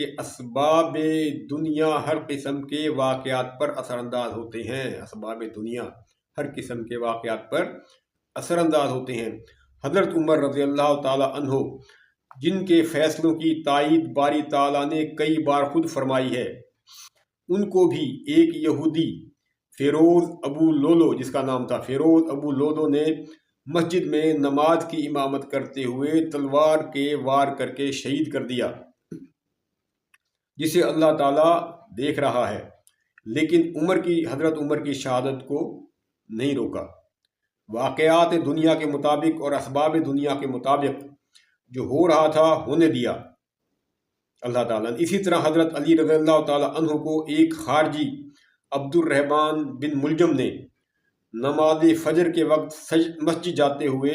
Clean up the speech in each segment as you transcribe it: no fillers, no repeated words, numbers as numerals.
کہ اسباب دنیا ہر قسم کے واقعات پر اثر انداز ہوتے ہیں. اسباب دنیا ہر قسم کے واقعات پر اثر انداز ہوتے ہیں. حضرت عمر رضی اللہ تعالی عنہ جن کے فیصلوں کی تائید باری تعالیٰ نے کئی بار خود فرمائی ہے، ان کو بھی ایک یہودی فیروز ابو لولو، جس کا نام تھا فیروز ابو لولو، نے مسجد میں نماز کی امامت کرتے ہوئے تلوار کے وار کر کے شہید کر دیا، جسے اللہ تعالیٰ دیکھ رہا ہے. لیکن حضرت عمر کی شہادت کو نہیں روکا. واقعات دنیا کے مطابق اور اسباب دنیا کے مطابق جو ہو رہا تھا ہونے دیا اللہ تعالیٰ نے. اسی طرح حضرت علی رضی اللہ تعالیٰ عنہ کو ایک خارجی عبد الرحمن بن ملجم نے نماز فجر کے وقت مسجد جاتے ہوئے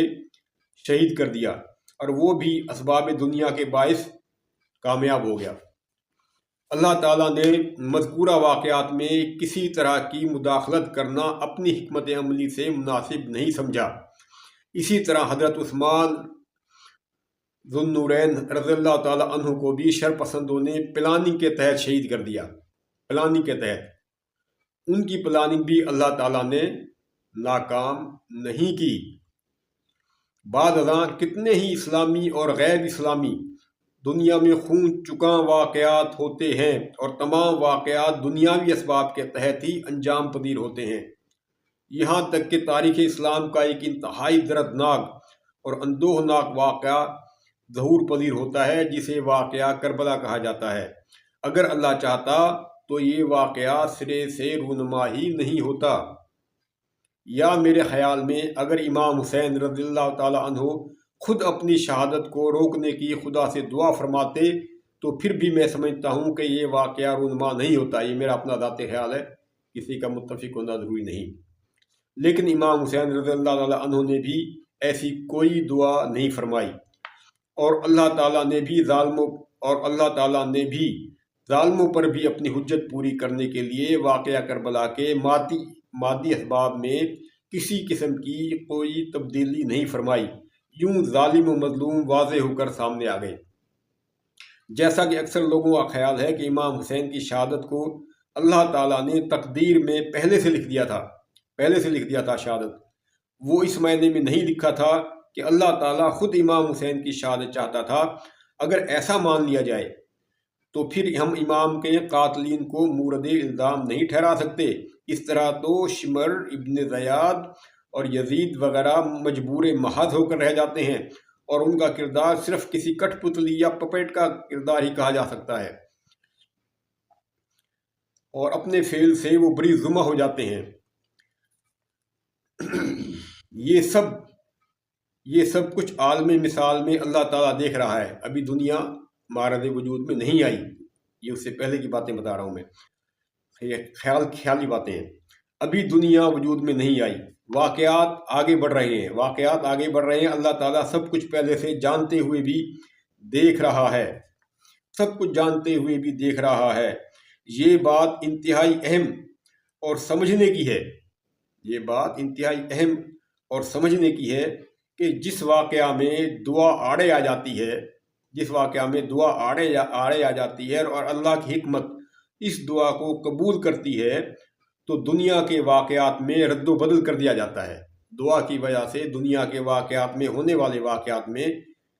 شہید کر دیا، اور وہ بھی اسباب دنیا کے باعث کامیاب ہو گیا. اللہ تعالیٰ نے مذکورہ واقعات میں کسی طرح کی مداخلت کرنا اپنی حکمت عملی سے مناسب نہیں سمجھا. اسی طرح حضرت عثمان ذو النورین رضی اللہ تعالیٰ عنہ کو بھی شر پسندوں نے پلاننگ کے تحت شہید کر دیا. پلاننگ کے تحت ان کی پلاننگ بھی اللہ تعالیٰ نے ناکام نہیں کی. بعد ازاں کتنے ہی اسلامی اور غیر اسلامی دنیا میں خون چکاں واقعات ہوتے ہیں، اور تمام واقعات دنیاوی اسباب کے تحت ہی انجام پذیر ہوتے ہیں. یہاں تک کہ تاریخ اسلام کا ایک انتہائی دردناک اور اندوہناک واقعہ ظہور پذیر ہوتا ہے، جسے واقعہ کربلا کہا جاتا ہے. اگر اللہ چاہتا تو یہ واقعہ سرے سے رونما ہی نہیں ہوتا. یا میرے خیال میں اگر امام حسین رضی اللہ تعالی عنہ خود اپنی شہادت کو روکنے کی خدا سے دعا فرماتے تو پھر بھی میں سمجھتا ہوں کہ یہ واقعہ رونما نہیں ہوتا. یہ میرا اپنا ذاتی خیال ہے، کسی کا متفق ہونا ضروری نہیں. لیکن امام حسین رضی اللہ تعالی عنہ نے بھی ایسی کوئی دعا نہیں فرمائی، اور اللہ تعالیٰ نے بھی ظالموں پر بھی اپنی حجت پوری کرنے کے لیے واقعہ کربلا کے مادی اسباب میں کسی قسم کی کوئی تبدیلی نہیں فرمائی. یوں ظالم و مظلوم واضح ہو کر سامنے آ گئے. جیسا کہ اکثر لوگوں کا خیال ہے کہ امام حسین کی شہادت کو اللہ تعالیٰ نے تقدیر میں پہلے سے لکھ دیا تھا شہادت. وہ اس معنی میں نہیں لکھا تھا کہ اللہ تعالیٰ خود امام حسین کی شہادت چاہتا تھا. اگر ایسا مان لیا جائے تو پھر ہم امام کے قاتلین کو مورد الزام نہیں ٹھہرا سکتے. اس طرح تو شمر ابن زیاد اور یزید وغیرہ مجبور محض ہو کر رہ جاتے ہیں، اور ان کا کردار صرف کسی کٹ پتلی یا پپیٹ کا کردار ہی کہا جا سکتا ہے، اور اپنے فعل سے وہ بری ذمہ ہو جاتے ہیں. یہ سب کچھ عالم مثال میں اللہ تعالیٰ دیکھ رہا ہے. ابھی دنیا معرض وجود میں نہیں آئی. یہ اس سے پہلے کی باتیں بتا رہا ہوں میں، یہ خیالی باتیں ہیں. ابھی دنیا وجود میں نہیں آئی. واقعات آگے بڑھ رہے ہیں. اللہ تعالیٰ سب کچھ پہلے سے جانتے ہوئے بھی دیکھ رہا ہے. یہ بات انتہائی اہم اور سمجھنے کی ہے کہ جس واقعہ میں دعا آڑے آ جاتی ہے اور اللہ کی حکمت اس دعا کو قبول کرتی ہے تو دنیا کے واقعات میں رد و بدل کر دیا جاتا ہے. دعا کی وجہ سے دنیا کے واقعات میں ہونے والے واقعات میں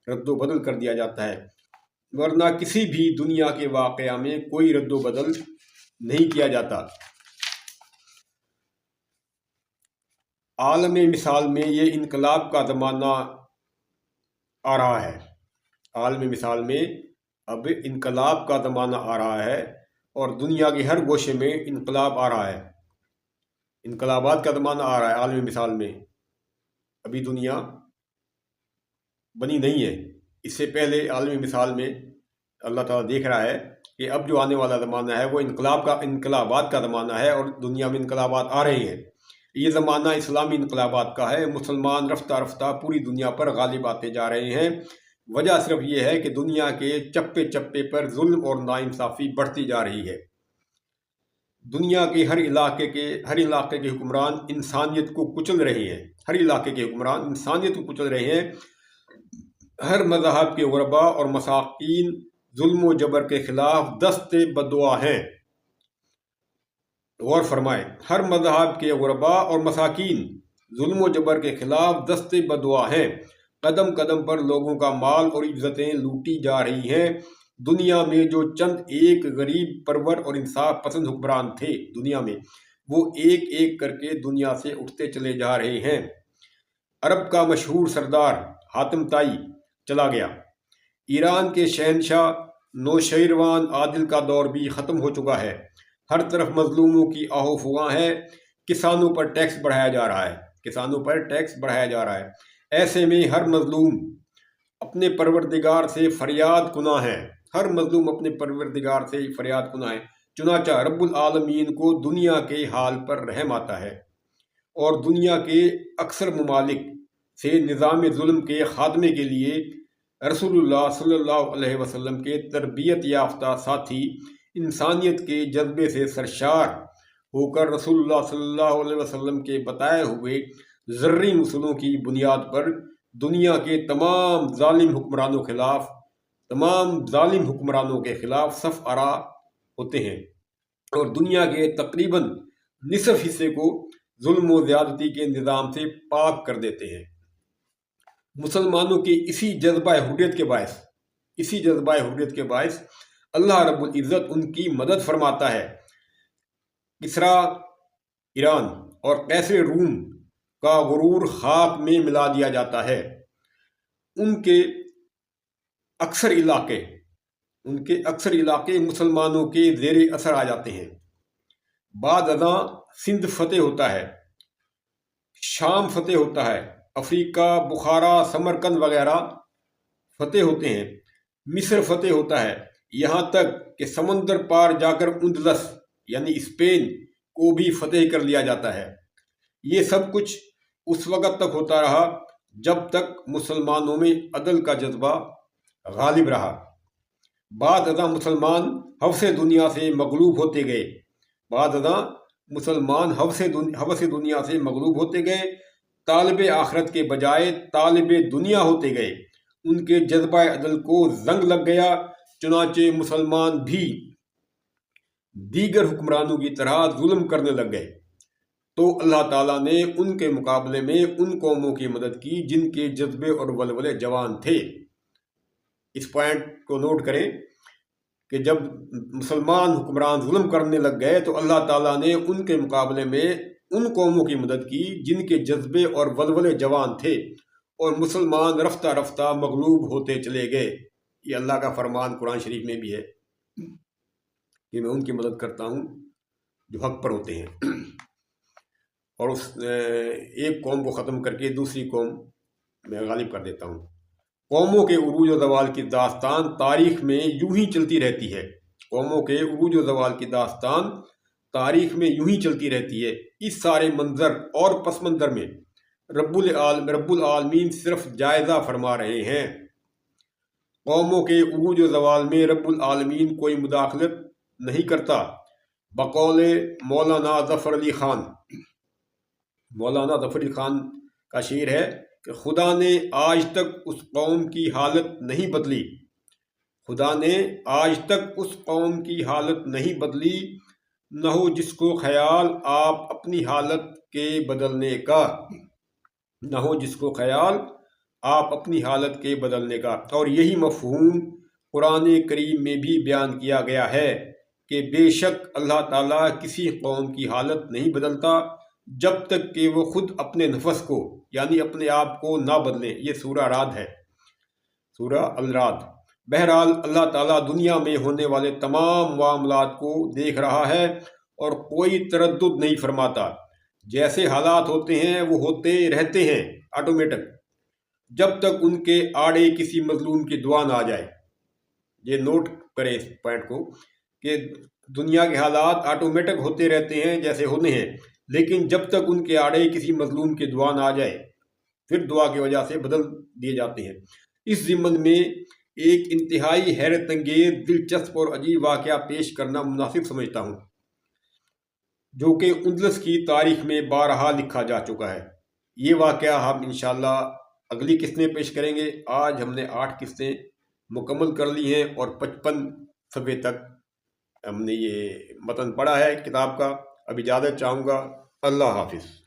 رد و بدل کر دیا جاتا ہے، ورنہ کسی بھی دنیا کے واقعہ میں کوئی رد و بدل نہیں کیا جاتا. عالم مثال میں یہ انقلاب کا زمانہ آ رہا ہے. عالم مثال میں اب انقلاب کا زمانہ آ رہا ہے، اور دنیا کے ہر گوشے میں انقلاب آ رہا ہے. انقلابات کا زمانہ آ رہا ہے عالم مثال میں. ابھی دنیا بنی نہیں ہے. اس سے پہلے عالم مثال میں اللہ تعالیٰ دیکھ رہا ہے کہ اب جو آنے والا زمانہ ہے وہ انقلابات کا زمانہ ہے، اور دنیا میں انقلابات آ رہے ہیں. یہ زمانہ اسلامی انقلابات کا ہے. مسلمان رفتہ رفتہ پوری دنیا پر غالب آتے جا رہے ہیں. وجہ صرف یہ ہے کہ دنیا کے چپے چپے پر ظلم اور ناانصافی بڑھتی جا رہی ہے. دنیا کے ہر علاقے کے حکمران انسانیت کو کچل رہے ہیں. ہر مذہب کے غربا اور مساکین ظلم و جبر کے خلاف دست بدعا ہیں۔ غور فرمائے، ہر مذہب کے غرباء اور مساکین ظلم و جبر کے خلاف دست بدعا ہیں۔ قدم قدم پر لوگوں کا مال اور عزتیں لوٹی جا رہی ہیں۔ دنیا میں جو چند ایک غریب پرور اور انصاف پسند حکمران تھے دنیا میں، وہ ایک ایک کر کے دنیا سے اٹھتے چلے جا رہے ہیں۔ عرب کا مشہور سردار حاتم طائی چلا گیا۔ ایران کے شہنشاہ نوشیروان عادل کا دور بھی ختم ہو چکا ہے۔ ہر طرف مظلوموں کی آہ و فغاں ہے۔ کسانوں پر ٹیکس بڑھایا جا رہا ہے، کسانوں پر ٹیکس بڑھایا جا رہا ہے۔ ایسے میں ہر مظلوم اپنے پروردگار سے فریاد کناں ہے، ہر مظلوم اپنے پروردگار سے فریاد کناں ہے۔ چنانچہ رب العالمین کو دنیا کے حال پر رحم آتا ہے اور دنیا کے اکثر ممالک سے نظام ظلم کے خاتمے کے لیے رسول اللہ صلی اللہ علیہ وسلم کے تربیت یافتہ ساتھی انسانیت کے جذبے سے سرشار ہو کر رسول اللہ صلی اللہ علیہ وسلم کے بتائے ہوئے زرعی اصولوں کی بنیاد پر دنیا کے تمام ظالم حکمرانوں کے خلاف صف آرا ہوتے ہیں اور دنیا کے تقریباً نصف حصے کو ظلم و زیادتی کے نظام سے پاک کر دیتے ہیں۔ مسلمانوں کے اسی جذبہ حریت کے باعث اللہ رب العزت ان کی مدد فرماتا ہے۔ کسریٰ ایران اور قیصر روم کا غرور خاک میں ملا دیا جاتا ہے۔ ان کے اکثر علاقے مسلمانوں کے زیر اثر آ جاتے ہیں۔ بعد ازاں سندھ فتح ہوتا ہے، شام فتح ہوتا ہے، افریقہ، بخارا، سمرقند وغیرہ فتح ہوتے ہیں، مصر فتح ہوتا ہے، یہاں تک کہ سمندر پار جا کر اندلس یعنی اسپین کو بھی فتح کر لیا جاتا ہے۔ یہ سب کچھ اس وقت تک ہوتا رہا جب تک مسلمانوں میں عدل کا جذبہ غالب رہا۔ بعد ازاں مسلمان حوث دنیا سے مغلوب ہوتے گئے، طالب آخرت کے بجائے طالب دنیا ہوتے گئے۔ ان کے جذبہ عدل کو زنگ لگ گیا، چنانچہ مسلمان بھی دیگر حکمرانوں کی طرح ظلم کرنے لگ گئے۔ تو اللہ تعالیٰ نے ان کے مقابلے میں ان قوموں کی مدد کی جن کے جذبے اور ولولے جوان تھے۔ اس پوائنٹ کو نوٹ کریں کہ جب مسلمان حکمران ظلم کرنے لگ گئے تو اللہ تعالیٰ نے ان کے مقابلے میں ان قوموں کی مدد کی جن کے جذبے اور ولولے جوان تھے، اور مسلمان رفتہ رفتہ مغلوب ہوتے چلے گئے۔ یہ اللہ کا فرمان قرآن شریف میں بھی ہے کہ میں ان کی مدد کرتا ہوں جو حق پر ہوتے ہیں، اور اس ایک قوم کو ختم کر کے دوسری قوم میں غالب کر دیتا ہوں۔ قوموں کے عروج و زوال کی داستان تاریخ میں یوں ہی چلتی رہتی ہے۔ اس سارے منظر اور پس منظر میں رب العالمین صرف جائزہ فرما رہے ہیں۔ قوموں کے عروج و زوال میں رب العالمین کوئی مداخلت نہیں کرتا۔ بقول مولانا ظفر علی خان کا شعر ہے کہ خدا نے آج تک اس قوم کی حالت نہیں بدلی، نہ ہو جس کو خیال آپ اپنی حالت کے بدلنے کا، اور یہی مفہوم قرآن کریم میں بھی بیان کیا گیا ہے کہ بے شک اللہ تعالیٰ کسی قوم کی حالت نہیں بدلتا جب تک کہ وہ خود اپنے نفس کو یعنی اپنے آپ کو نہ بدلیں۔ یہ سورہ رعد ہے، سورہ الرعد۔ بہرحال اللہ تعالیٰ دنیا میں ہونے والے تمام معاملات کو دیکھ رہا ہے اور کوئی تردد نہیں فرماتا۔ جیسے حالات ہوتے ہیں وہ ہوتے رہتے ہیں آٹومیٹک، جب تک ان کے آڑے کسی مظلوم کی دعا نہ آ جائے۔ یہ نوٹ کریں اس پوائنٹ کو کہ دنیا کے حالات آٹومیٹک ہوتے رہتے ہیں جیسے ہونے ہیں، لیکن جب تک ان کے آڑے کسی مظلوم کی دعا نہ آ جائے پھر دعا کی وجہ سے بدل دیے جاتے ہیں۔ اس ضمن میں ایک انتہائی حیرت انگیز، دلچسپ اور عجیب واقعہ پیش کرنا مناسب سمجھتا ہوں، جو کہ اندلس کی تاریخ میں بارہا لکھا جا چکا ہے۔ یہ واقعہ ہم انشاءاللہ اگلی قسط میں پیش کریں گے۔ آج ہم نے 8 قسطیں مکمل کر لی ہیں اور 55 صفحے تک ہم نے یہ متن پڑھا ہے کتاب کا. اب اجازت چاہوں گا. اللہ حافظ.